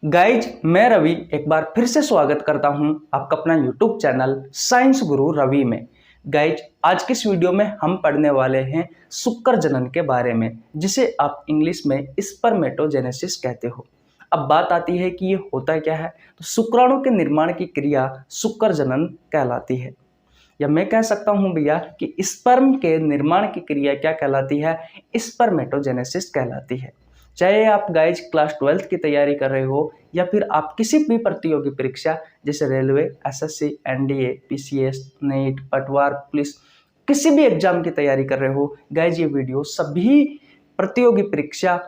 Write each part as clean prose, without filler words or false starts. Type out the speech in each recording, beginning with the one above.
Guys मैं रवि एक बार फिर से स्वागत करता हूं आपका अपना यूट्यूब चैनल साइंस गुरु रवि में। गाइज आज की इस वीडियो में हम पढ़ने वाले हैं शुक्र जनन के बारे में, जिसे आप इंग्लिश में स्पर्मेटोजेनेसिस कहते हो। अब बात आती है कि ये होता क्या है, तो शुक्राणु के निर्माण की क्रिया शुक्र जनन कहलाती है, या मैं कह सकता हूं भैया कि स्पर्म के निर्माण की क्रिया क्या कहलाती है, स्पर्मेटोजेनेसिस कहलाती है। चाहे आप गाइज क्लास 12th की तैयारी कर रहे हो या फिर आप किसी भी प्रतियोगी परीक्षा जैसे railway, SSC, NDA, PCS, NEET, Patwar, police, किसी भी एग्जाम की तैयारी कर रहे हो, गाइज ये वीडियो सभी प्रतियोगी परीक्षा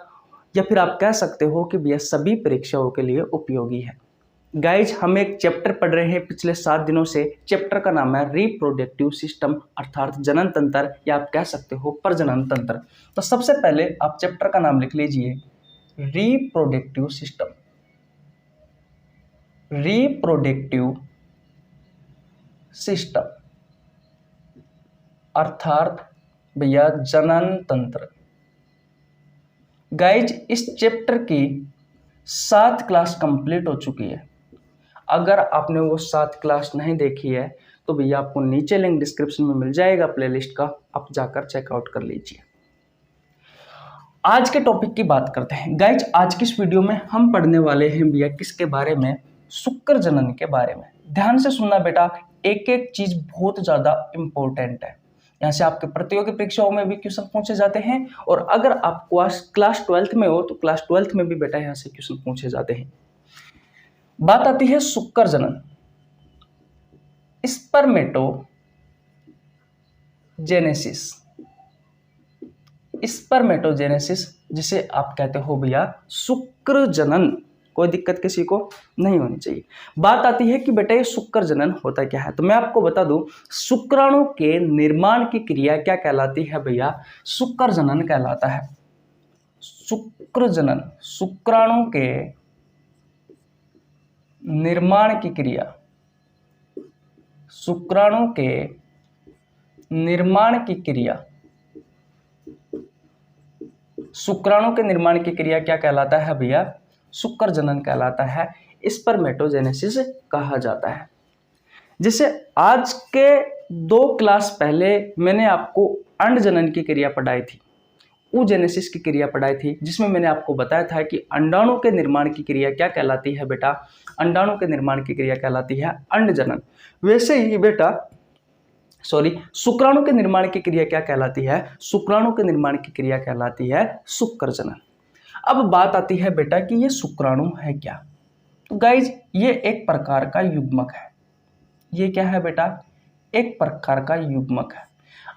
या फिर आप कह सकते हो कि भैया सभी परीक्षाओं के लिए उपयोगी है। गाइज हम एक चैप्टर पढ़ रहे हैं पिछले 7 दिनों से। चैप्टर का नाम है रिप्रोडक्टिव सिस्टम, अर्थात जनन तंत्र या आप कह सकते हो प्रजनन तंत्र। तो सबसे पहले आप चैप्टर का नाम लिख लीजिए, रिप्रोडक्टिव सिस्टम। रिप्रोडक्टिव सिस्टम अर्थात भैया जनन तंत्र। गाइज इस चैप्टर की 7 क्लास कंप्लीट हो चुकी है। अगर आपने वो 7 क्लास नहीं देखी है तो भैया आपको नीचे लिंक डिस्क्रिप्शन में मिल जाएगा प्लेलिस्ट का, आप जाकर चेकआउट कर लीजिए। आज के टॉपिक की बात करते हैं। गाइज आज की इस वीडियो में हम पढ़ने वाले हैं भैया किसके बारे में, शुक्र जनन के बारे में। ध्यान से सुनना बेटा, एक एक चीज बहुत ज्यादा इंपॉर्टेंट है। यहाँ से आपके प्रतियोगी परीक्षाओं में भी क्वेश्चन पूछे जाते हैं, और अगर आप क्लास 12th में हो तो क्लास 12th में भी बेटा यहाँ से क्वेश्चन पूछे जाते हैं। बात आती है शुक्र जनन, स्पर्मेटोजेनेसिस। स्पर्मेटोजेनेसिस जिसे आप कहते हो भैया शुक्र जनन, कोई दिक्कत किसी को नहीं होनी चाहिए। बात आती है कि बेटा ये शुक्र जनन होता क्या है, तो मैं आपको बता दूं, शुक्राणु के निर्माण की क्रिया क्या कहलाती है भैया, शुक्र जनन कहलाता है। शुक्र जनन, शुक्राणु के निर्माण की क्रिया, शुक्राणु के निर्माण की क्रिया, शुक्राणु के निर्माण की क्रिया क्या कहलाता है भैया, शुक्र जनन कहलाता है, स्पर्मेटोजेनेसिस कहा जाता है। जैसे आज के 2 क्लास पहले मैंने आपको अंड जनन की क्रिया पढ़ाई थी, oogenesis की क्रिया पढ़ाई थी, जिसमें मैंने आपको बताया था कि अंडाणु के निर्माण की क्रिया क्या कहलाती है बेटा, अंडाणु के निर्माण की क्रिया कहलाती है अंड जनन। वैसे ही बेटा शुक्राणु के निर्माण की क्रिया क्या कहलाती है, शुक्राणु के निर्माण की क्रिया कहलाती है शुक्र जनन। अब बात आती है बेटा कि ये शुक्राणु है क्या, तो गाइज ये एक प्रकार का युग्मक है। ये क्या है बेटा, एक प्रकार का युग्मक है।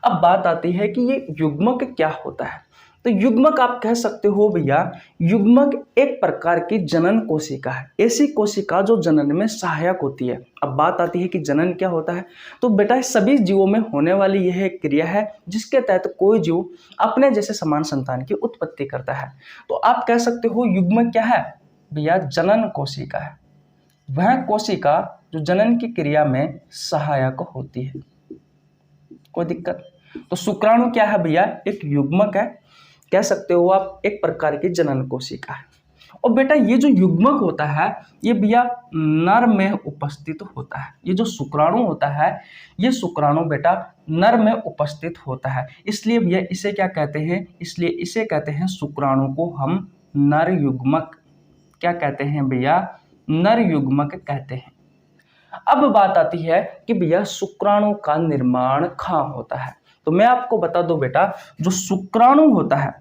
अब बात आती है कि ये युग्मक क्या होता है, तो युग्मक आप कह सकते हो भैया, युग्मक एक प्रकार की जनन कोशिका है, ऐसी कोशिका जो जनन में सहायक होती है। अब बात आती है कि जनन क्या होता है, तो बेटा सभी जीवों में होने वाली यह एक क्रिया है जिसके तहत कोई जीव अपने जैसे समान संतान की उत्पत्ति करता है। तो आप कह सकते हो युग्मक क्या है भैया, जनन कोशिका है, वह कोशिका जो जनन की क्रिया में सहायक होती है। कोई दिक्कत, तो शुक्राणु क्या है भैया, एक युग्मक है, कह सकते हो आप एक प्रकार की जनन कोशिका है। और बेटा ये जो युग्मक होता है ये भैया नर में उपस्थित होता है। ये जो शुक्राणु होता है ये शुक्राणु बेटा नर में उपस्थित होता है, इसलिए भैया इसे क्या कहते हैं, इसलिए इसे कहते हैं शुक्राणु को हम नर युग्मक, क्या कहते हैं भैया, नर युग्मक कहते हैं। अब बात आती है कि भैया शुक्राणु का निर्माण कहाँ होता है, तो मैं आपको बता दूं बेटा, जो शुक्राणु होता है,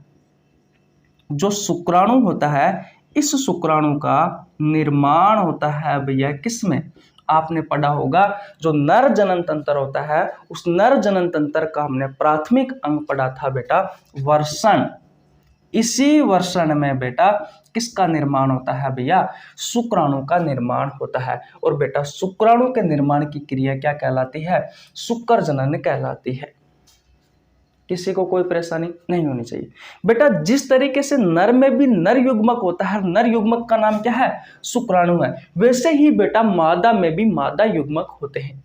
जो शुक्राणु होता है, इस शुक्राणु का निर्माण होता है भैया किसमें, आपने पढ़ा होगा जो नर जनन तंत्र होता है, उस नर जनन तंत्र का हमने प्राथमिक अंग पढ़ा था बेटा वर्षण। इसी वर्षण में बेटा किसका निर्माण होता है भैया, शुक्राणु का निर्माण होता है। और बेटा शुक्राणु के निर्माण की क्रिया क्या कहलाती है, शुक्र जनन कहलाती है। किसी को कोई परेशानी नहीं होनी चाहिए बेटा। जिस तरीके से नर में भी नर युग्मक होता है, नर युग्मक का नाम क्या है, शुक्राणु है, वैसे ही बेटा मादा में भी मादा युग्मक होते हैं।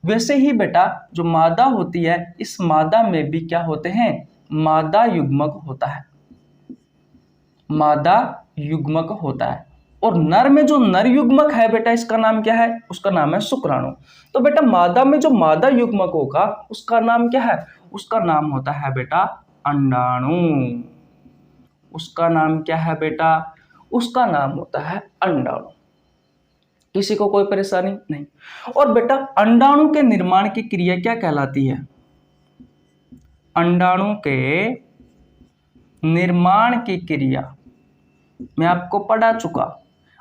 वैसे ही बेटा जो मादा होती है, इस मादा में भी क्या होते हैं, मादा युग्मक होता है, मादा युग्मक होता है। और नर में जो नर युग्मक है बेटा, इसका नाम क्या है? उसका नाम है शुक्राणु। तो बेटा मादा में जो मादा युग्मक होगा उसका नाम क्या है? उसका नाम होता है बेटा अंडाणु। उसका नाम क्या है बेटा? उसका नाम होता है अंडाणु। किसी को कोई परेशानी नहीं। और बेटा अंडाणु के निर्माण की क्रिया क्या कहलाती है? अंडाणु के निर्माण की क्रिया मैं आपको पढ़ा चुका।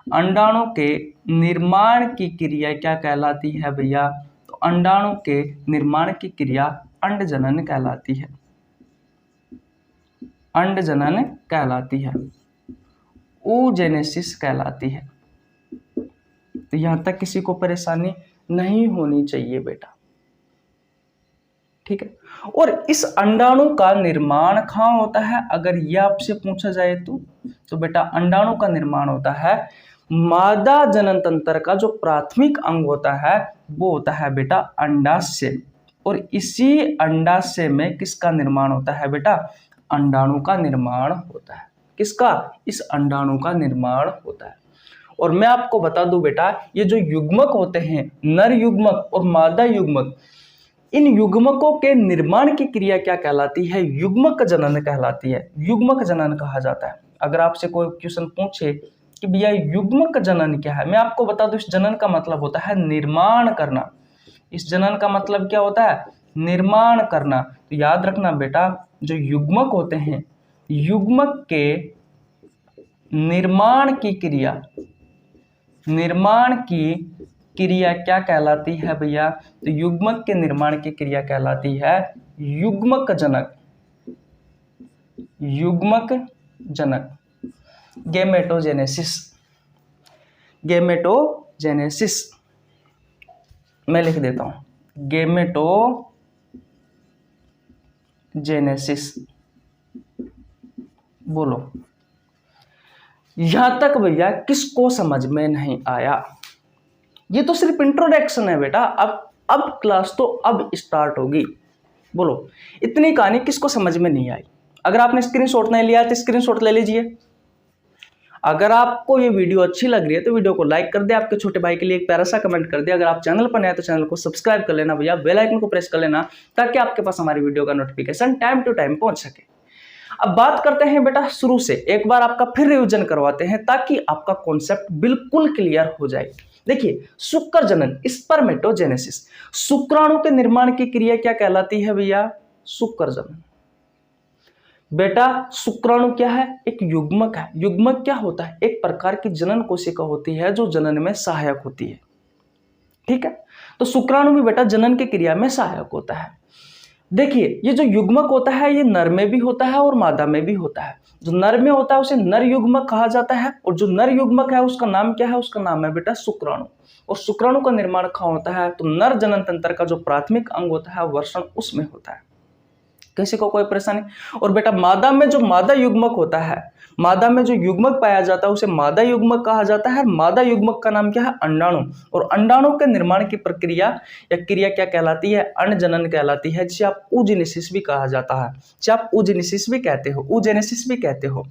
अंडाणु के निर्माण की क्रिया क्या कहलाती है भैया? तो अंडाणु के निर्माण की क्रिया अंडजनन कहलाती है। अंडजनन कहलाती है, oogenesis कहलाती है। तो यहां तक किसी को परेशानी नहीं होनी चाहिए बेटा, ठीक है। और इस अंडाणु का निर्माण कहाँ होता है? अगर यह आपसे पूछा जाए तो बेटा अंडाणु का निर्माण होता है मादा जनन तंत्र का जो प्राथमिक अंग होता है वो होता है बेटा अंडाशय। और इसी अंडाशय में किसका निर्माण होता है बेटा? अंडाणु का निर्माण होता है। किसका? इस अंडाणु का निर्माण होता है। और मैं आपको बता दूं बेटा, ये जो युग्मक होते हैं, नर युग्मक और मादा युग्मक, इन युग्मकों के निर्माण की क्रिया क्या कहलाती है? युग्मक जनन कहलाती है। युग्मक जनन कहा जाता है। अगर आपसे कोई क्वेश्चन पूछे कि भैया युग्मक जनन क्या है, मैं आपको बता दूं इस जनन का मतलब होता है निर्माण करना। इस जनन का मतलब क्या होता है? निर्माण करना। तो याद रखना बेटा, जो युग्मक होते हैं, युग्मक के निर्माण की क्रिया, निर्माण की क्रिया क्या कहलाती है भैया? तो युग्मक के निर्माण की क्रिया कहलाती है युग्मक जनक। युग्मक जनक, गेमेटोजेनेसिस। गेमेटोजेनेसिस मैं लिख देता हूं, गेमेटोजेनेसिस। बोलो यहां तक भैया किसको समझ में नहीं आया? ये तो सिर्फ इंट्रोडक्शन है बेटा, अब क्लास तो अब स्टार्ट होगी। बोलो इतनी कहानी किसको समझ में नहीं आई? अगर आपने स्क्रीनशॉट नहीं लिया तो स्क्रीनशॉट ले लीजिए। अगर आपको ये वीडियो अच्छी लग रही है तो वीडियो को लाइक कर दे, आपके छोटे भाई के लिए एक प्यारा सा कमेंट कर दे। अगर आप चैनल पर नए हैं तो चैनल को सब्सक्राइब कर लेना भैया, बेल आइकन को प्रेस कर लेना ताकि आपके पास हमारी वीडियो का नोटिफिकेशन टाइम टू टाइम पहुंच सके। अब बात करते हैं बेटा शुरू से, एक बार आपका फिर रिवीजन करवाते हैं ताकि आपका कॉन्सेप्ट बिल्कुल क्लियर हो जाए। देखिए शुक्र जनन, स्पर्मेटोजेनेसिस, शुक्राणु के निर्माण की क्रिया क्या कहलाती है भैया? शुक्र जनन। बेटा शुक्राणु क्या है? एक युग्मक है। युग्मक क्या होता है? एक प्रकार की जनन कोशिका होती है जो जनन में सहायक होती है, ठीक है। तो शुक्राणु भी बेटा जनन की क्रिया में सहायक होता है। देखिए ये जो युग्मक होता है ये नर में भी होता है और मादा में भी होता है। जो नर में होता है उसे नर युग्मक कहा जाता है, और जो नर युग्मक है उसका नाम क्या है? उसका नाम है बेटा शुक्राणु। और शुक्राणु का निर्माण कहाँ होता है? तो नर जनन तंत्र का जो प्राथमिक अंग होता है वर्षण, उसमें होता है। किसी को कोई परेशानी? और बेटा मादा में जो मादा युग्मक होता है, मादा में जो युग्मक पाया जाता है उसे मादा युग्मक कहा जाता है। मादा युग्मक का नाम क्या है? अंडाणु। और अंडाणु के निर्माण की प्रक्रिया या क्रिया क्या कहलाती है? अंडजनन कहलाती है, जिसे आप oogenesis भी कहा जाता है, जिसे आप oogenesis भी कहते हो, oogenesis भी कहते हो।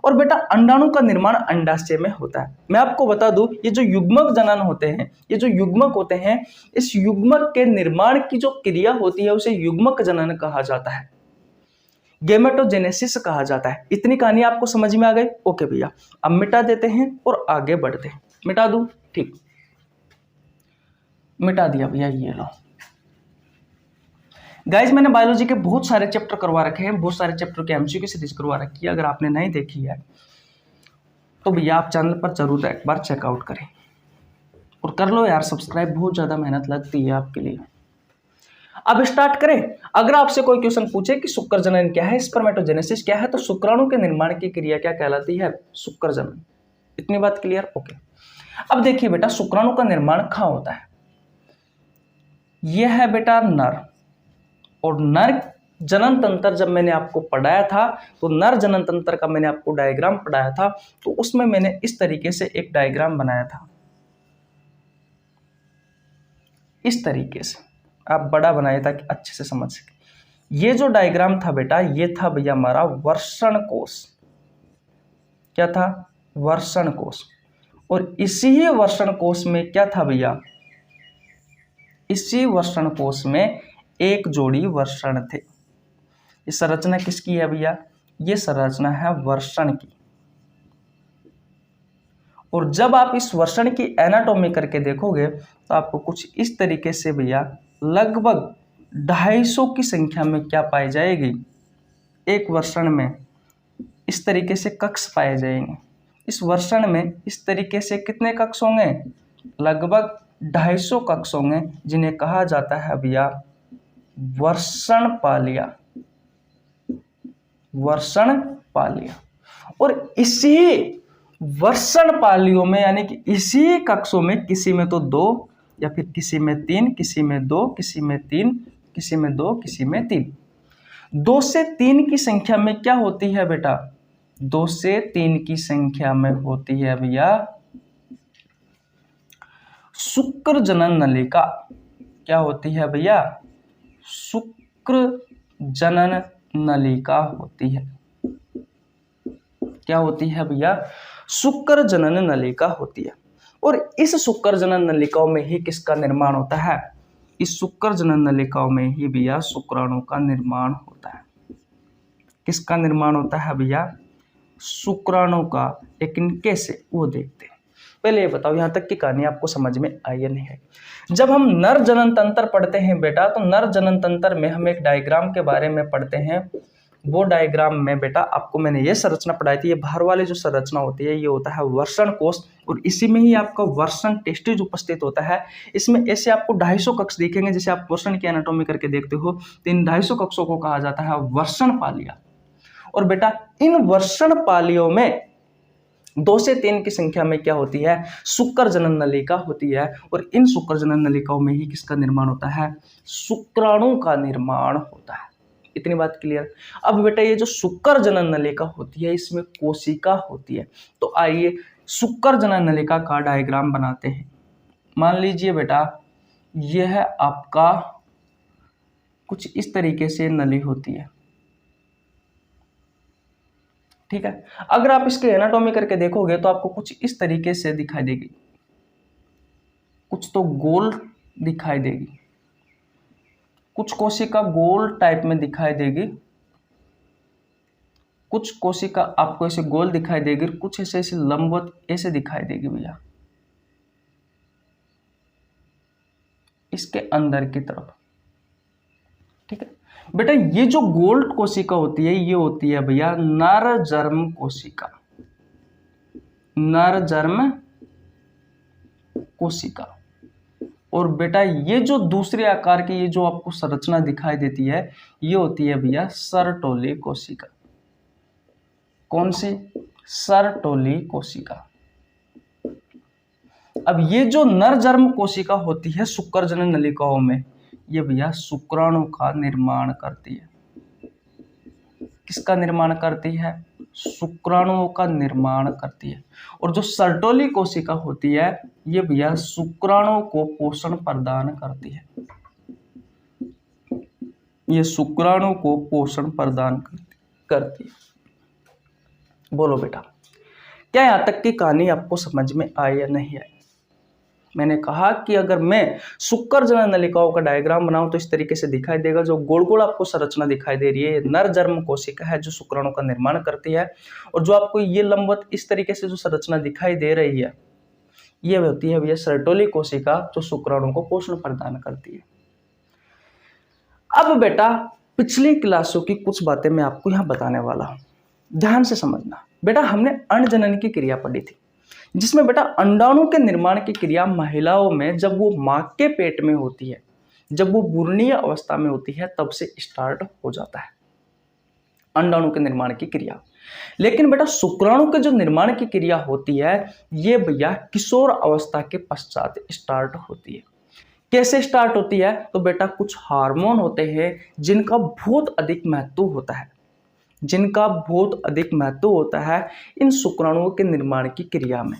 और बेटा अंडाणु का निर्माण अंडाशय में होता है। मैं आपको बता दूं ये जो युग्मक जनन होते हैं, ये जो युग्मक होते हैं, इस युग्मक के निर्माण की जो क्रिया होती है उसे युग्मक जनन कहा जाता है, गेमेटोजेनेसिस कहा जाता है। इतनी कहानी आपको समझ में आ गई? ओके भैया, अब मिटा देते हैं और आगे बढ़ते हैं। मिटा दूं? ठीक, मिटा दिया भैया, ये लो। गाइज मैंने बायोलॉजी के बहुत सारे चैप्टर करवा रखे हैं, बहुत सारे चैप्टर के एमसीक्यू सीरीज करवा रखी है। अगर आपने नहीं देखी है तो भैया आप चैनल पर जरूर एक बार चेकआउट करें और कर लो यार सब्सक्राइब, बहुत ज़्यादा मेहनत लगती है आपके लिए। अब स्टार्ट करें। अगर आपसे कोई क्वेश्चन पूछे कि शुक्र जनन क्या है, स्पर्मेटोजेनेसिस क्या है, तो शुक्राणु के निर्माण की क्रिया क्या कहलाती है? शुक्र जनन। इतनी बात क्लियर? ओके। अब देखिए बेटा शुक्राणु का निर्माण कहाँ होता है? यह है बेटा नर, और नर जनन तंत्र जब मैंने आपको पढ़ाया था तो नर जनन तंत्र का मैंने आपको डायग्राम पढ़ाया था, तो उसमें मैंने इस तरीके से एक डायग्राम बनाया था, इस तरीके से आप बड़ा बनाए ताकि अच्छे से समझ सके। ये जो डायग्राम था बेटा ये था भैया हमारा वर्षण कोश। क्या था? वर्षण कोश। और इसी ही वर्ण कोश में क्या था भैया, इसी वर्ण कोश में एक जोड़ी वर्ण थे। ये संरचना किसकी है भैया, ये संरचना है वर्ण की। और जब आप इस वर्ण की एनाटॉमी करके देखोगे तो आपको कुछ इस तरीके से भैया लगभग 250 की संख्या में क्या पाई जाएगी, एक वर्ण में इस तरीके से कक्ष पाए जाएंगे। इस वर्ण में इस तरीके से कितने कक्ष होंगे, लगभग 250 कक्ष होंगे, जिन्हें कहा जाता है भैया वर्षणपालिया, वर्षणपालिया। और इसी वर्षणपालियों में यानी कि इसी कक्षों में किसी में तो 2 या फिर किसी में 3, किसी में 2, किसी में 3, किसी में 2, किसी में 3, 2 से 3 की संख्या में क्या होती है बेटा, 2 से 3 की संख्या में होती है भैया शुक्र जनन नलिका। क्या होती है भैया, शुक्र जनन नलिका होती है। क्या होती है भैया, शुक्र जनन नलिका होती है। और इस शुक्र जनन नलिकाओं में ही किसका निर्माण होता है, इस शुक्र जनन नलिकाओं में ही भैया शुक्राणु का निर्माण होता है। किसका निर्माण होता है भैया, शुक्राणु का। लेकिन कैसे, वो देखते हैं। पहले ये बताओ यहाँ तक की कहानी आपको समझ में आई या नहीं है। जब हम नर जनन तंत्र पढ़ते हैं बेटा, तो नर जनन तंत्र में हम एक डायग्राम के बारे में पढ़ते हैं। वो डायग्राम में बेटा आपको मैंने ये संरचना पढ़ाई थी। ये बाहर वाली जो संरचना होती है ये होता है वर्ण कोश, और इसी में ही आपका वर्ण टेस्टिज उपस्थित होता है। इसमें ऐसे आपको 250 कक्ष दिखेंगे। जैसे आप वर्ण की एनाटॉमी करके देखते हो तो इन 250 कक्षों को कहा जाता है वर्षणपालिया। और बेटा इन वर्षणपालियों में 2 से 3 की संख्या में क्या होती है, शुक्र जनन नलिका होती है। और इन शुक्र जनन नलिकाओं में ही किसका निर्माण होता है, शुक्राणु का निर्माण होता है। इतनी बात क्लियर। अब बेटा ये जो शुक्र जनन नलिका होती है इसमें कोशिका होती है। तो आइए शुक्र जनन नलिका का डायग्राम बनाते हैं। मान लीजिए बेटा यह है आपका कुछ इस तरीके से नली होती है, ठीक है। अगर आप इसके एनाटॉमी करके देखोगे तो आपको कुछ इस तरीके से दिखाई देगी, कुछ तो गोल दिखाई देगी, कुछ कोशिका गोल टाइप में दिखाई देगी, कुछ कोशिका आपको ऐसे गोल दिखाई देगी, कुछ ऐसे ऐसे लंबवत ऐसे दिखाई देगी भैया इसके अंदर की तरफ, ठीक है। बेटा ये जो गोल कोशिका होती है ये होती है भैया नरजर्म कोशिका, नरजर्म कोशिका। और बेटा ये जो दूसरे आकार की ये जो आपको संरचना दिखाई देती है ये होती है भैया सर्टोली कोशिका। कौन सी, सर्टोली कोशिका। अब ये जो नरजर्म कोशिका होती है शुक्र जनन नलिकाओं में ये भैया शुक्राणु का निर्माण करती है। किसका निर्माण करती है, शुक्राणुओं का निर्माण करती है। और जो सर्टोली कोशिका होती है ये भैया शुक्राणु को पोषण प्रदान करती है। ये शुक्राणु को पोषण प्रदान करती है। बोलो बेटा क्या यहां तक की कहानी आपको समझ में आई या नहीं आई। मैंने कहा कि अगर मैं शुक्र जनन नलिकाओं का डायग्राम बनाऊं तो इस तरीके से दिखाई देगा। जो गोल गोल आपको संरचना दिखाई दे रही है नरजर्म कोशिका है जो शुक्राणु का निर्माण करती है। और जो आपको ये लंबवत इस तरीके से जो संरचना दिखाई दे रही है ये होती है भैया सर्टोली कोशिका जो शुक्राणु को पोषण प्रदान करती है। अब बेटा पिछली क्लासों की कुछ बातें मैं आपको यहाँ बताने वाला हूँ, ध्यान से समझना। बेटा हमने अंडजनन की क्रिया पढ़ी थी जिसमें बेटा अंडाणु के निर्माण की क्रिया महिलाओं में जब वो मां के पेट में होती है, जब वो भ्रूणीय अवस्था में होती है तब से स्टार्ट हो जाता है अंडाणु के निर्माण की क्रिया। लेकिन बेटा शुक्राणु के जो निर्माण की क्रिया होती है ये भैया किशोर अवस्था के पश्चात स्टार्ट होती है। कैसे स्टार्ट होती है, तो बेटा कुछ हार्मोन होते हैं जिनका बहुत अधिक महत्व होता है, जिनका बहुत अधिक महत्व होता है इन शुक्राणुओं के निर्माण की क्रिया में।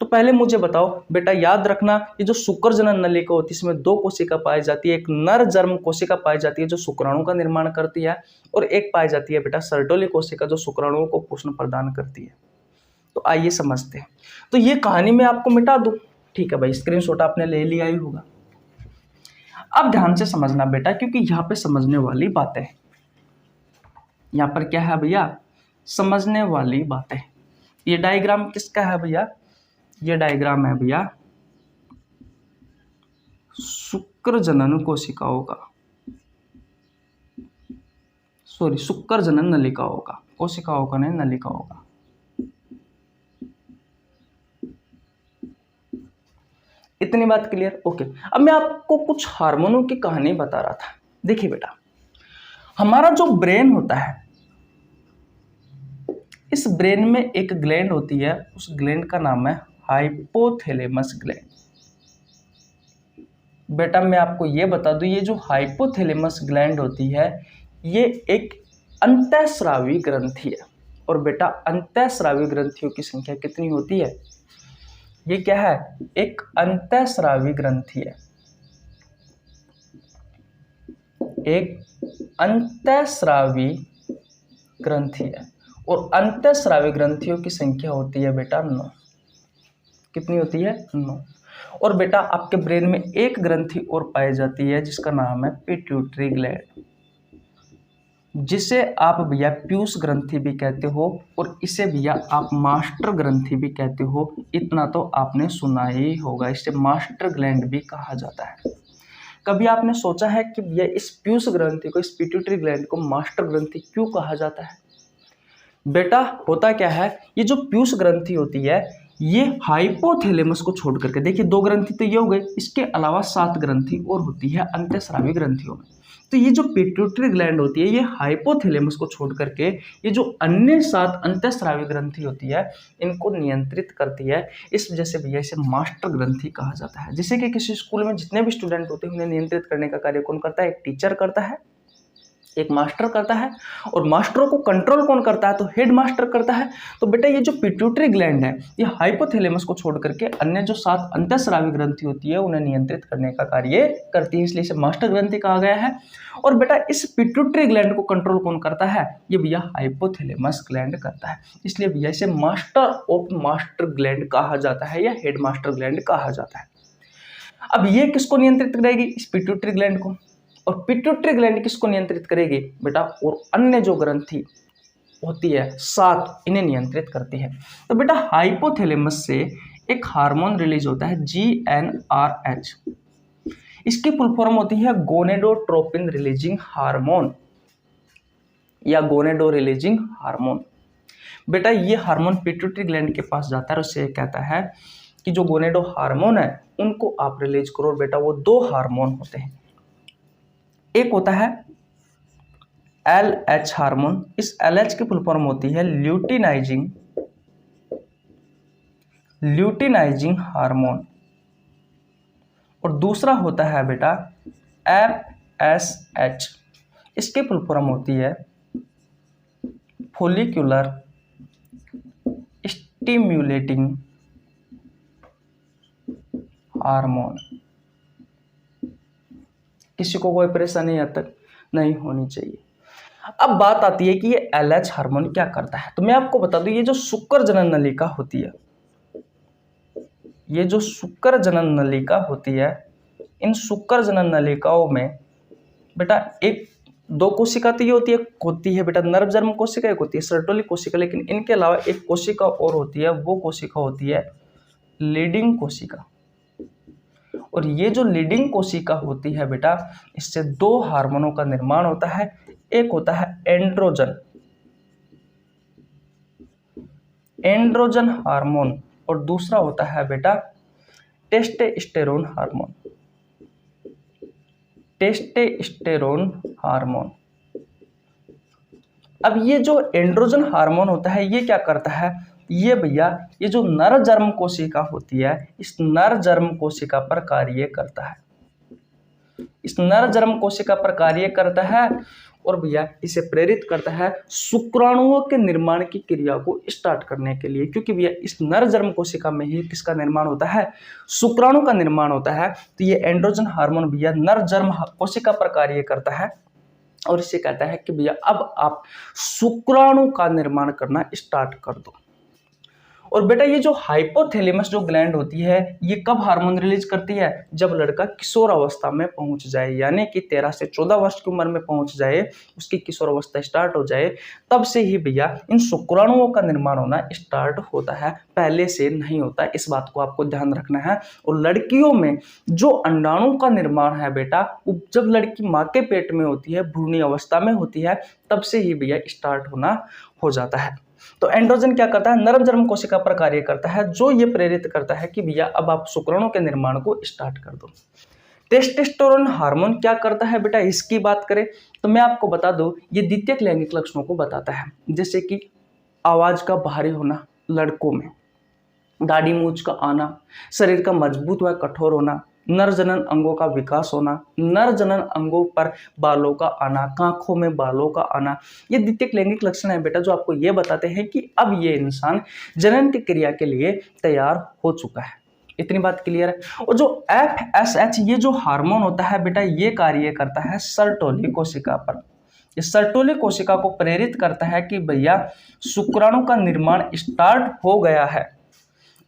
तो पहले मुझे बताओ बेटा, याद रखना ये जो शुक्र जनन नलिका होती है इसमें 2 कोशिका पाई जाती है। एक नरजर्म कोशिका पाई जाती है जो शुक्राणु का निर्माण करती है और एक पाई जाती है बेटा सर्टोली कोशिका जो शुक्राणुओं को पोषण प्रदान करती है। तो आइए समझते हैं। तो ये कहानी मैं आपको मिटा दूं, ठीक है भाई, स्क्रीनशॉट आपने ले लिया ही होगा। अब ध्यान से समझना बेटा, क्योंकि यहाँ पे समझने वाली बातें हैं। यहाँ पर क्या है भैया, समझने वाली बातें। ये डायग्राम किसका है भैया, ये डायग्राम है भैया शुक्र जनन कोशिकाओं का, सॉरी शुक्र जनन नलिकाओं का, कोशिकाओं का नहीं, नलिकाओं का। इतनी बात क्लियर, ओके। अब मैं आपको कुछ हार्मोनों की कहानी बता रहा था। देखिए बेटा, हमारा जो ब्रेन होता है, इस ब्रेन में एक ग्लैंड होती है, उस ग्लैंड का नाम है हाइपोथैलेमस ग्लैंड। बेटा मैं आपको ये बता दूं, ये जो हाइपोथैलेमस ग्लैंड होती है, ये एक अंतःस्रावी ग्रंथि है। और बेटा अंतःस्रावी ग्रंथियों की संख्या कितनी होती है, ये क्या है, एक अंतःस्रावी ग्रंथि है, एक अंतःस्रावी ग्रंथि है। और अंतःस्रावी ग्रंथियों की संख्या होती है बेटा 9। कितनी होती है, 9। और बेटा आपके ब्रेन में एक ग्रंथि और पाई जाती है जिसका नाम है पिट्यूटरी ग्लैंड, जिसे आप भैया पीयूष ग्रंथि भी कहते हो, और इसे भैया आप मास्टर ग्रंथि भी कहते हो। इतना तो आपने सुना ही होगा, इसे मास्टर ग्लैंड भी कहा जाता है। कभी आपने सोचा है कि भैया इस पीयूष ग्रंथि को, इस पिट्यूटरी ग्लैंड को मास्टर ग्रंथि क्यों कहा जाता है? बेटा होता क्या है, ये जो पीयूष ग्रंथि होती है, ये हाइपोथैलेमस को छोड़ करके, देखिए 2 ग्रंथि तो ये हो गए, इसके अलावा 7 ग्रंथि और होती है अंतःस्रावी ग्रंथियों में। तो ये जो पिट्यूटरी ग्लैंड होती है, ये हाइपोथैलेमस को छोड़ करके ये जो अन्य 7 अंतःस्रावी ग्रंथि होती है, इनको नियंत्रित करती है। इस वजह से भैया इसे मास्टर ग्रंथि कहा जाता है। जैसे कि किसी स्कूल में जितने भी स्टूडेंट होते हैं, उन्हें नियंत्रित करने का कार्य कौन करता है, एक टीचर करता है, एक मास्टर करता है। और मास्टरों को कंट्रोल कौन करता है, तो हेड मास्टर करता है। तो बेटा ये जो पिट्यूटरी ग्लैंड है, ये हाइपोथैलेमस को छोड़ करके अन्य जो 7 अंतःस्रावी ग्रंथि होती है, उन्हें नियंत्रित करने का कार्य करती है, इसलिए इसे मास्टर ग्रंथि कहा गया है। और बेटा इस पिट्यूटरी ग्लैंड को कंट्रोल कौन करता है, ये भैया हाइपोथैलेमस ग्लैंड करता है, इसलिए भैया इसे मास्टर ऑफ मास्टर ग्लैंड कहा जाता है या हेड मास्टर ग्लैंड कहा जाता है। अब ये किसको नियंत्रित करेगी, इस पिट्यूटरी ग्लैंड को। और पिट्यूटरी ग्लैंड किसको नियंत्रित करेगी बेटा, और अन्य जो ग्रंथि होती है 7, इन्हें नियंत्रित करती है। तो बेटा हाइपोथैलेमस से एक हार्मोन रिलीज होता है GnRH, इसकी फुल फॉर्म होती है गोनेडोट्रोपिन रिलीजिंग हार्मोन या गोनेडो रिलीजिंग हार्मोन। बेटा ये हार्मोन पिट्यूटरी ग्लैंड के पास जाता है और उससे कहता है कि जो गोनेडो हार्मोन है उनको आप रिलीज करो। बेटा वो 2 हार्मोन होते हैं, एक होता है LH हार्मोन, इस LH की फुल फॉर्म होती है ल्यूटिनाइजिंग हार्मोन। और दूसरा होता है बेटा FSH, इसकी फुल फॉर्म होती है फोलिकुलर स्टिम्युलेटिंग हार्मोन। किसी को कोई परेशानी अब तक नहीं होनी चाहिए। अब बात आती है कि ये LH हार्मोन क्या करता है। तो मैं आपको बता दूं, ये जो शुक्र जनन नलिका होती है, ये जो शुक्र जनन नलिका होती है, इन शुक्र जनन नलिकाओं में बेटा 1-2 कोशिका तो ये होती है बेटा नर्वजर्म कोशिका, एक होती है सर्टोली कोशिका, लेकिन इनके अलावा एक कोशिका और होती है, वो कोशिका होती है लीडिंग कोशिका। और ये जो लीडिंग कोशिका होती है बेटा, इससे 2 हार्मोनों का निर्माण होता है, एक होता है एंड्रोजन हार्मोन और दूसरा होता है बेटा टेस्टोस्टेरोन हार्मोन। अब ये जो एंड्रोजन हार्मोन होता है, ये क्या करता है, ये भैया ये जो नर जर्म कोशिका होती है, इस नर जर्म कोशिका पर कार्य करता है, इस नर जर्म कोशिका पर कार्य करता है और भैया इसे प्रेरित करता है शुक्राणुओं के निर्माण की क्रिया को स्टार्ट करने के लिए। क्योंकि भैया इस नर जर्म कोशिका में ही किसका निर्माण होता है, शुक्राणु का निर्माण होता है। तो ये एंड्रोजन हार्मोन भैया नर जर्म कोशिका पर कार्य करता है और इसे कहता है कि भैया अब आप शुक्राणु का निर्माण करना स्टार्ट कर दो। और बेटा ये जो हाइपोथैलेमस जो ग्लैंड होती है ये कब हार्मोन रिलीज करती है, जब लड़का किशोर अवस्था में पहुंच जाए, यानी कि 13 से 14 वर्ष की उम्र में पहुंच जाए, उसकी किशोर अवस्था स्टार्ट हो जाए, तब से ही भैया इन शुक्राणुओं का निर्माण होना स्टार्ट होता है, पहले से नहीं होता। इस बात को आपको ध्यान रखना है। और लड़कियों में जो अंडाणु का निर्माण है बेटा, वो जब लड़की माँ के पेट में होती है, भ्रूणी अवस्था में होती है, तब से ही भैया स्टार्ट होना हो जाता है। तो एंड्रोजन क्या करता है, नरम जर्म कोशिका पर कार्य करता है, जो ये प्रेरित करता है कि भैया अब आप शुक्राणु के निर्माण को स्टार्ट कर दो। टेस्टोस्टेरोन हार्मोन क्या करता है बेटा, इसकी बात करें तो मैं आपको बता दूं, ये द्वितीयक लैंगिक लक्षणों को बताता है, जैसे कि आवाज का भारी होना लड़कों में, दाढ़ी मूंछ का आना, शरीर का मजबूत व कठोर होना, नर जनन अंगों का विकास होना, नर जनन अंगों पर बालों का आना, आंखों में बालों का आना, ये द्वितीयक लैंगिक लक्षण है बेटा, जो आपको ये बताते हैं कि अब ये इंसान जनन की क्रिया के लिए तैयार हो चुका है। इतनी बात क्लियर है। और जो FSH ये जो हार्मोन होता है बेटा, ये कार्य करता है सर्टोली कोशिका पर। इस सर्टोली कोशिका को प्रेरित करता है कि भैया शुक्राणु का निर्माण स्टार्ट हो गया है।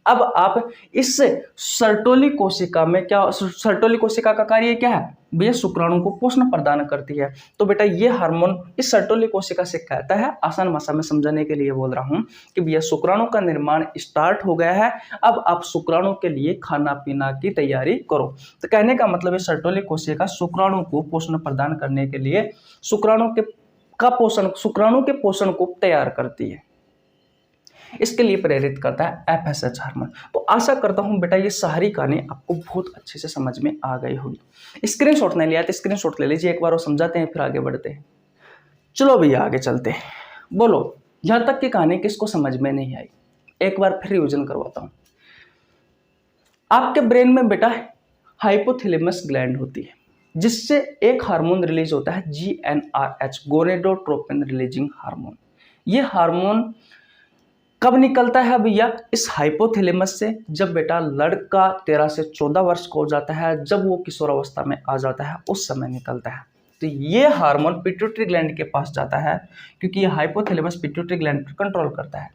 अब आप इस सर्टोली कोशिका में क्या, सर्टोली कोशिका का कार्य क्या है भैया, शुक्राणु को पोषण प्रदान करती है। तो बेटा ये हार्मोन इस सर्टोली कोशिका से कहता है, आसान भाषा में समझाने के लिए बोल रहा हूं कि भैया शुक्राणु का निर्माण स्टार्ट हो गया है, अब आप शुक्राणु के लिए खाना पीना की तैयारी करो। तो कहने का मतलब है सर्टोली कोशिका शुक्राणु को पोषण प्रदान करने के लिए शुक्राणु के पोषण को तैयार करती है, इसके लिए प्रेरित करता है FSH हार्मोन। तो आशा करता हूं बेटा ये सारी कहानी आपको बहुत अच्छे से समझ में आ गई होगी। स्क्रीनशॉट नहीं लिया तो स्क्रीनशॉट ले लीजिए, एक बार वो समझाते हैं फिर आगे बढ़ते हैं। चलो भैया आगे चलते हैं। बोलो यहां तक की कहानी किसको समझ में नहीं आई, एक बार फिर रिविजन करवाता हूं। आपके ब्रेन में बेटा हाइपोथैलेमस ग्लैंड होती है, जिससे एक हार्मोन रिलीज होता है GnRH, गोनेडोट्रोपिन रिलीजिंग हार्मोन। ये हार्मोन कब निकलता है भैया, इस हाइपोथैलेमस से, जब बेटा लड़का 13 से 14 वर्ष का हो जाता है, जब वो किशोर अवस्था में आ जाता है, उस समय निकलता है। तो ये हार्मोन पिट्यूटरी ग्लैंड के पास जाता है, क्योंकि ये हाइपोथैलेमस पिट्यूटरी ग्लैंड पर कंट्रोल करता है।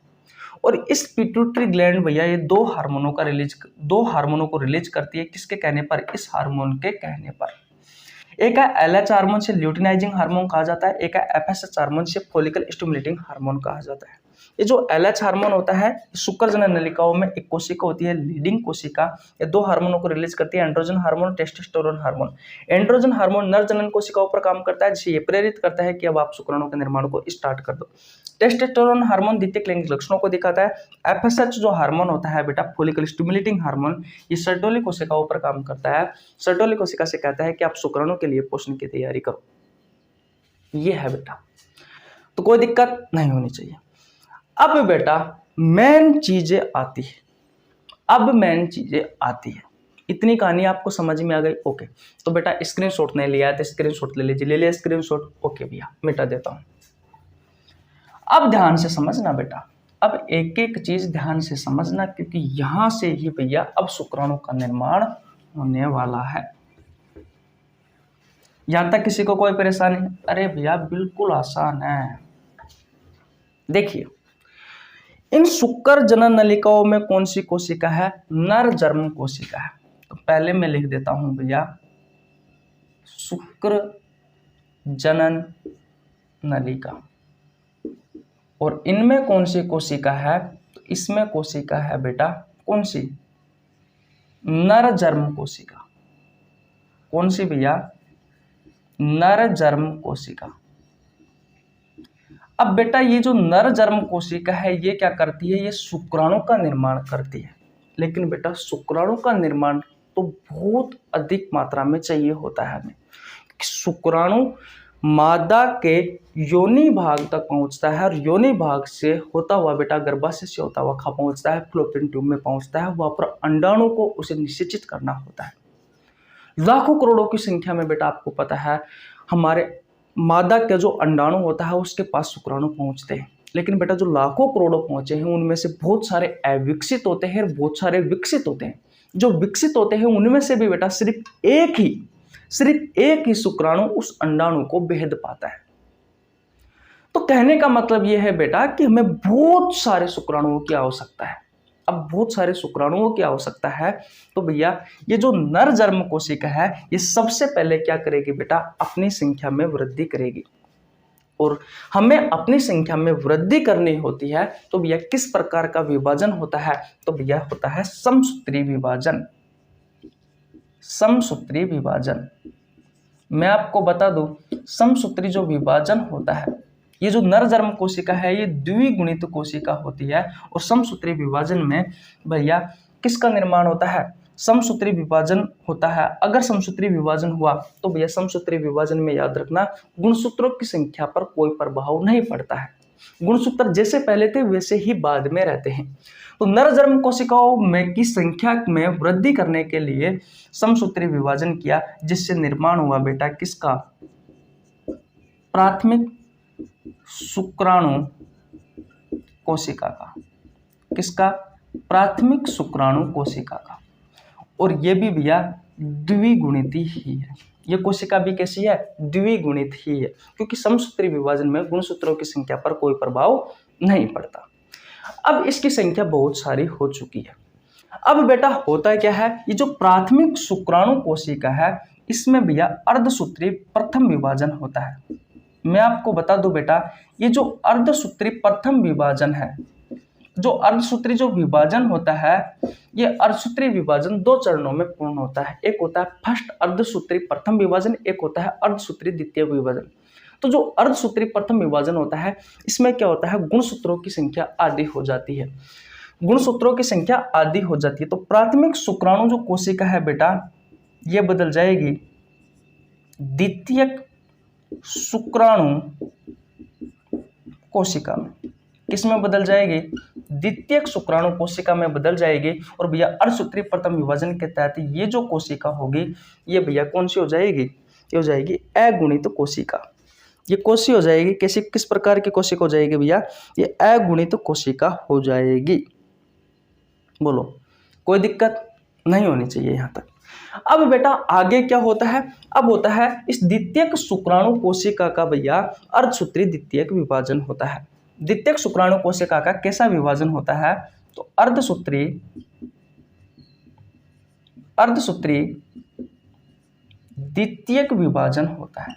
और इस पिट्यूटरी ग्लैंड भैया ये दो हार्मोनों को रिलीज करती है, किसके कहने पर, इस हार्मोन के कहने पर। एक है LH हार्मोन से ल्यूटिनाइजिंग हार्मोन कहा जाता है, एक है FSH हार्मोन से फॉलिकल स्टिमुलेटिंग हार्मोन कहा जाता है। ये जो LH हार्मोन होता है, शुक्र जनन नलिकाओं में एक कोशिका होती है लीडिंग कोशिका, ये दो हार्मोनों को रिलीज करती है, androgen hormone, testosterone hormone. Androgen hormone नर जनन कोशिकाओं पर काम करता है, जिसे ये प्रेरित करता है कि अब आप शुक्राणु के निर्माण को स्टार्ट कर दो। टेस्टोस्टेरोन हार्मोन द्वितीयक लैंगिक लक्षणों को दिखाता है। FSH जो हार्मोन होता है बेटा, फॉलिकल स्टिमुलेटिंग हार्मोन, ये सर्टोली कोशिकाओं पर काम करता है। सर्टोली कोशिका से कहता है कि आप शुक्राणु के लिए पोषण की तैयारी करो। ये है बेटा, तो कोई दिक्कत नहीं होनी चाहिए। अब बेटा मेन चीजें आती है। इतनी कहानी आपको समझ में आ गई, ओके। तो बेटा स्क्रीनशॉट नहीं लिया है तो स्क्रीनशॉट ले लीजिए, ले लिया स्क्रीनशॉट, ओके भैया मिटा देता हूं। अब ध्यान से समझना बेटा, अब एक एक चीज ध्यान से समझना, क्योंकि यहां से ही भैया अब शुक्राणु का निर्माण होने वाला है। यहां तक किसी को कोई परेशानी? अरे भैया बिल्कुल आसान है। देखिए इन शुक्र जनन नलिकाओं में कौन सी कोशिका है, नर जर्म कोशिका है। तो पहले मैं लिख देता हूं भैया शुक्र जनन नलिका, और इनमें कौन सी कोशिका है, तो इसमें कोशिका है बेटा कौन सी, नर जर्म कोशिका। कौन सी भैया, नर जर्म कोशिका। अब बेटा ये जो नर जर्म कोशिका है ये क्या करती है, ये शुक्राणु का निर्माण करती है। लेकिन बेटा शुक्राणु का निर्माण तो बहुत अधिक मात्रा में चाहिए होता है हमें। शुक्राणु मादा के योनि भाग तक पहुंचता है, और योनि भाग से होता हुआ बेटा गर्भाशय से होता हुआ कहाँ पहुंचता है, फ्लोपियन ट्यूब में पहुंचता है। वहां पर अंडाणु को उसे निषेचित करना होता है। लाखों करोड़ों की संख्या में बेटा आपको पता है हमारे मादा का जो अंडाणु होता है उसके पास शुक्राणु पहुंचते हैं। लेकिन बेटा जो लाखों करोड़ों पहुंचे हैं उनमें से बहुत सारे अविकसित होते हैं और बहुत सारे विकसित होते हैं। जो विकसित होते हैं उनमें से भी बेटा सिर्फ एक ही शुक्राणु उस अंडाणु को भेद पाता है। तो कहने का मतलब यह है बेटा कि हमें बहुत सारे शुक्राणुओं की आवश्यकता है। अब बहुत सारे शुक्राणुओं की आवश्यकता है, तो भैया ये जो नर जन्म कोशिका है ये सबसे पहले क्या करेगी बेटा, अपनी संख्या में वृद्धि करेगी। और हमें अपनी संख्या में वृद्धि करनी होती है तो भैया किस प्रकार का विभाजन होता है, तो भैया होता है समसूत्री विभाजन। समसूत्री विभाजन मैं आपको बता दूं, समसूत्री जो विभाजन होता है, ये जो नर जन्म कोशिका है ये द्विगुणित कोशिका होती है। और समसूत्री विभाजन में भैया किसका निर्माण होता है, समसूत्री विभाजन होता है। अगर समसूत्री विभाजन हुआ तो भैया समसूत्री विभाजन में याद रखना गुणसूत्रों की संख्या पर कोई प्रभाव नहीं पड़ता है। गुणसूत्र जैसे पहले थे वैसे ही बाद में रहते हैं। तो नर जन्म कोशिकाओं में की संख्या में वृद्धि करने के लिए समसूत्री विभाजन किया, जिससे निर्माण हुआ बेटा किसका, प्राथमिक शुक्राणु कोशिका का। किसका, प्राथमिक शुक्राणु कोशिका का। और ये भी भैया द्विगुणित ही है। ये कोशिका भी कैसी है, द्विगुणित ही है, क्योंकि समसूत्री विभाजन में गुणसूत्रों की संख्या पर कोई प्रभाव नहीं पड़ता। अब इसकी संख्या बहुत सारी हो चुकी है। अब बेटा होता क्या है, ये जो प्राथमिक शुक्राणु कोशिका है इसमें भैया अर्धसूत्री प्रथम विभाजन होता है। मैं आपको बता दूं बेटा, ये जो अर्धसूत्री प्रथम विभाजन है, जो अर्धसूत्री जो विभाजन होता है, ये अर्धसूत्री विभाजन दो चरणों में पूर्ण होता है। एक होता है फर्स्ट अर्धसूत्री प्रथम विभाजन, एक होता है अर्धसूत्री द्वितीय विभाजन। तो जो अर्धसूत्री प्रथम विभाजन होता है इसमें क्या होता है, गुणसूत्रों की संख्या आधी हो जाती है। गुणसूत्रों की संख्या आधी हो जाती है तो प्राथमिक शुक्राणु जो कोशिका है बेटा ये बदल जाएगी द्वितीयक शुक्राणु कोशिका में। किसमें बदल जाएगी, द्वितीयक शुक्राणु कोशिका में बदल जाएगी। और भैया अर्धसूत्री प्रथम विभाजन के तहत ये जो कोशिका होगी ये भैया कौन सी हो जाएगी, ये हो जाएगी अगुणित कोशिका। ये कोशिका हो जाएगी कैसी, किस प्रकार की कोशिका हो जाएगी भैया, ये अगुणित कोशिका हो जाएगी। बोलो कोई दिक्कत नहीं होनी चाहिए यहाँ तक। अब बेटा आगे क्या होता है, अब होता है इस द्वितीयक शुक्राणु कोशिका का भैया अर्धसूत्री द्वितीयक विभाजन होता है। द्वितीयक शुक्राणु कोशिका का कैसा विभाजन होता है, तो अर्धसूत्री द्वितीयक विभाजन होता है।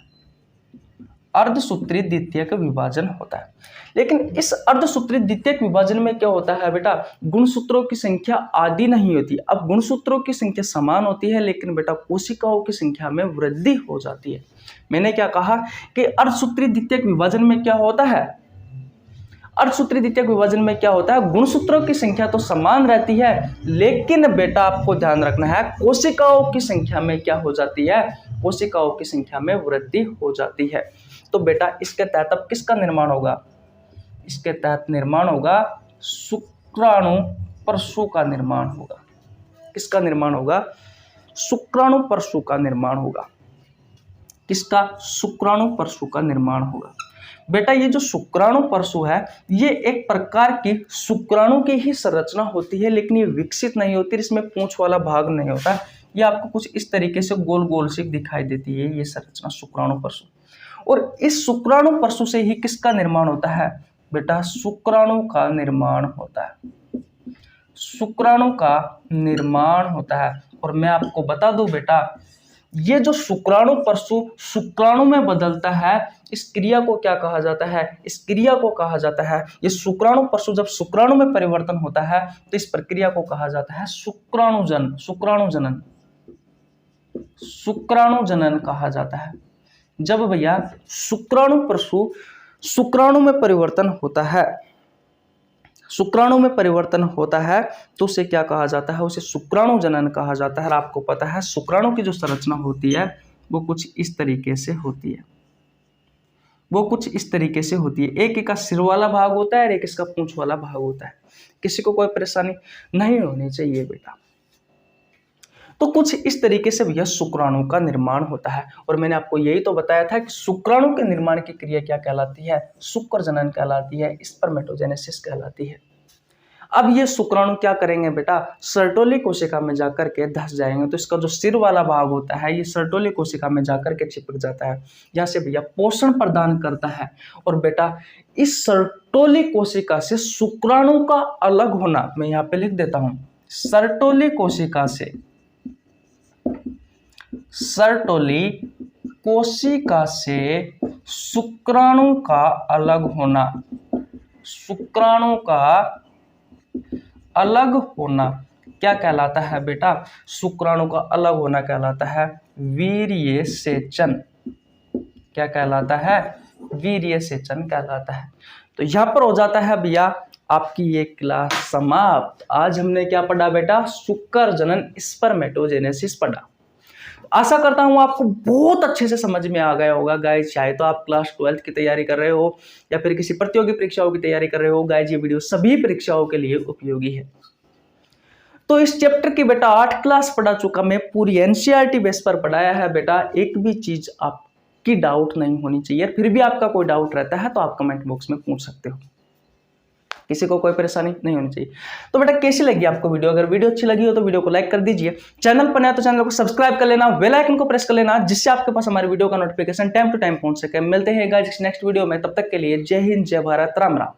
अर्धसूत्री द्वितीयक विभाजन होता है। लेकिन इस अर्धसूत्री द्वितीयक विभाजन में क्या होता है बेटा, गुणसूत्रों की संख्या आधी नहीं होती। अब गुणसूत्रों की संख्या समान होती है लेकिन बेटा कोशिकाओं की संख्या में वृद्धि हो जाती है। मैंने क्या कहा कि अर्धसूत्री द्वितीयक विभाजन में क्या होता है, अर्धसूत्री द्वितीयक विभाजन में क्या होता है, गुणसूत्रों की संख्या तो समान रहती है लेकिन बेटा आपको ध्यान रखना है कोशिकाओं की संख्या में क्या हो जाती है, कोशिकाओं की संख्या में वृद्धि हो जाती है। तो बेटा इसके तहत अब किसका निर्माण होगा, इसके तहत निर्माण होगा शुक्राणु परशु का निर्माण होगा। किसका निर्माण होगा, शुक्राणु परशु का निर्माण होगा। किसका, शुक्राणु परशु का निर्माण होगा। बेटा ये जो शुक्राणु परशु है ये एक प्रकार की शुक्राणु की ही संरचना होती है लेकिन ये विकसित नहीं होती, इसमें पूंछ वाला भाग नहीं होता। ये आपको कुछ इस तरीके से गोल गोल सी दिखाई देती है ये संरचना शुक्राणु परशु। और इस शुक्राणु परशु से ही किसका निर्माण होता है बेटा, शुक्राणु का निर्माण होता है। शुक्राणु का निर्माण होता है। और मैं आपको बता दूं बेटा ये जो शुक्राणु परशु शुक्राणु में बदलता है इस क्रिया को क्या कहा जाता है, इस क्रिया को कहा जाता है, ये शुक्राणु परशु जब शुक्राणु में परिवर्तन होता है तो इस प्रक्रिया को कहा जाता है शुक्राणुजनन। शुक्राणु जनन कहा जाता है। जब भैया शुक्राणु परशु शुक्राणु में परिवर्तन होता है, शुक्राणु में परिवर्तन होता है तो उसे क्या कहा जाता है, उसे शुक्राणु जनन कहा जाता है। और आपको पता है शुक्राणु की जो संरचना होती है वो कुछ इस तरीके से होती है, वो कुछ इस तरीके से होती है। एक का सिर वाला भाग होता है और एक इसका पूंछ वाला भाग होता है। किसी को कोई परेशानी नहीं होनी चाहिए बेटा। तो कुछ इस तरीके से भैया शुक्राणु का निर्माण होता है। और मैंने आपको यही तो बताया था कि शुक्राणु के निर्माण की क्रिया क्या कहलाती है, शुक्र जनन कहलाती है, स्पर्मेटोजेनेसिस कहलाती है। अब ये शुक्राणु क्या करेंगे बेटा, सर्टोली कोशिका में जाकर के धस जाएंगे। तो इसका जो सिर वाला भाग होता है ये सर्टोली कोशिका में जाकर के चिपक जाता है, यहाँ से भैया पोषण प्रदान करता है। और बेटा इस सर्टोली कोशिका से शुक्राणु का अलग होना, मैं यहाँ पे लिख देता हूं, सर्टोली कोशिका से शुक्राणु का अलग होना, शुक्राणु का अलग होना क्या कहलाता है बेटा, शुक्राणु का अलग होना कहलाता है वीर्य सेचन। क्या कहलाता है, वीर्य सेचन कहलाता है। तो यहां पर हो जाता है भैया आपकी ये क्लास समाप्त। आज हमने क्या पढ़ा बेटा, शुक्र जनन स्पर्मेटोजेनेसिस पढ़ा। आशा करता हूं आपको बहुत अच्छे से समझ में आ गया होगा गाइज। चाहे तो आप क्लास 12 की तैयारी कर रहे हो या फिर किसी प्रतियोगी परीक्षाओं की तैयारी कर रहे हो, गाइज ये वीडियो सभी परीक्षाओं के लिए उपयोगी है। तो इस चैप्टर की बेटा 8 क्लास पढ़ा चुका मैं, पूरी एनसीईआरटी बेस पर पढ़ाया है बेटा। एक भी चीज आपकी डाउट नहीं होनी चाहिए। फिर भी आपका कोई डाउट रहता है तो आप कमेंट बॉक्स में पूछ सकते हो, किसी को कोई परेशानी नहीं होनी चाहिए। तो बेटा कैसी लगी आपको वीडियो, अगर वीडियो अच्छी लगी हो तो वीडियो को लाइक कर दीजिए, चैनल पर नया तो चैनल को सब्सक्राइब कर लेना, बेल आइकन को प्रेस कर लेना, जिससे आपके पास हमारी वीडियो का नोटिफिकेशन टाइम टू टाइम पहुंच सके। मिलते हैं गाइस नेक्स्ट वीडियो में, तब तक के लिए जय हिंद, जय भारत, राम राम।